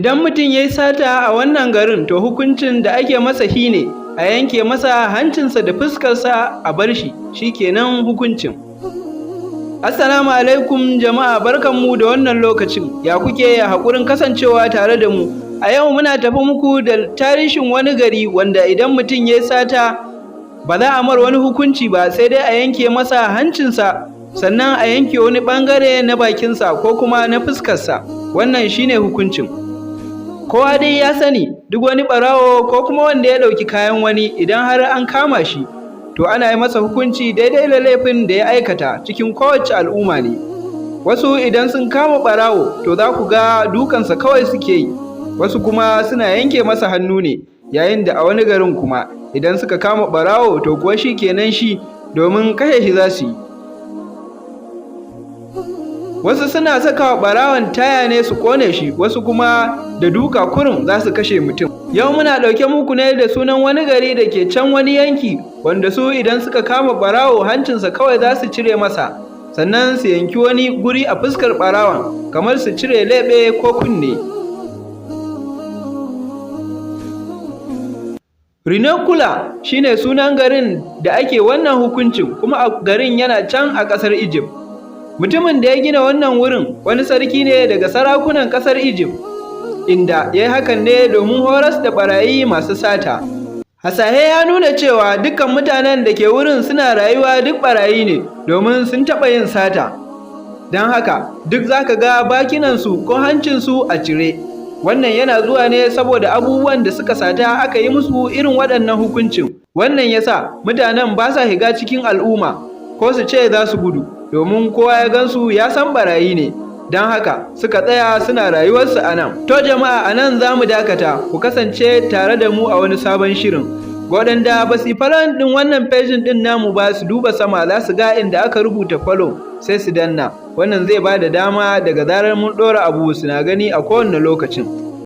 Idan mutum ya yi sata a wannan garin to hukuncin da ake masa shi ne a yanke masa hancinsa da fuskarsa a bar shi kenan hukuncin. Assalamu alaikum jama'a, barkanmu da wannan lokacin, ya kuke ya haƙurin kasancewa tare da mu. A yau muna tafi muku da tarihin wani gari wanda idan mutum ya yi sata ba za a mar wani hukunci ba, sai dai a yanke masa hancinsa, sannan a yanke wani ɓangare na bakinsa ko kuma na fuskarsa. Wannan shine hukuncin. Kowa dai ya sani duk wani ɓarawo ko kuma wanda ya ɗauki kayan wani, idan har an kama shi to ana yi masa hukunci daidai da laifin da ya aikata cikin kowace al'umma ne. Wasu idan sun kama ɓarawo to za ku ga dukansa kawai suke yi, wasu kuma suna yanke masa hannu ne, yayin da a wani garin kuma idan suka kama ɓarawo to kuwa shi kenan shi, domin kashe shi za su yi. Wasu suna saka wa ɓarawon taya ne su ƙone shi, wasu kuma da duka kurum za su kashe mutum. Yau muna ɗauke muku ne da sunan wani gari da ke can wani yanki, wanda su idan suka kama ɓarawo hancinsa kawai za su cire masa, sannan su yanki wani guri a fuskar ɓarawon, kamar su cire leɓe ko kunne. Rinakula shine sunan garin da ake wannan hukuncin, kuma garin yana can a ƙasar Egypt. Mutumin da ya gina wannan wurin wani sarki ne daga sarakunan ƙasar Egypt, inda ya yi hakan ne domin horas da ɓarayi masu sata. Hasashe ya nuna cewa dukkan mutanen da ke wurin suna rayuwa duk ɓarayi ne, domin sun taɓa yin sata. Don haka duk za ka ga bakinansu ko hancinsu a cire. Wannan yana zuwa ne saboda abubuwan da suka sata aka yi musu irin waɗannan hukuncin. Wannan ya sa mutanen ba sa shiga cikin al'umma ko su ce za su gudu, domin kowa ya gansu ya san ɓarayi ne. Don haka suka tsaya suna rayuwarsu a nan. To jama'a, a nan za mu dakata, ku kasance tare da mu a wani sabon shirin. Waɗanda ba su yi follow ɗin wannan fejin ɗin namu ba, su duba sama za su ga inda aka rubuta follow, sai su danna. Wannan zai ba da dama daga zarar mun ɗora abu suna gani a kowane lokacin.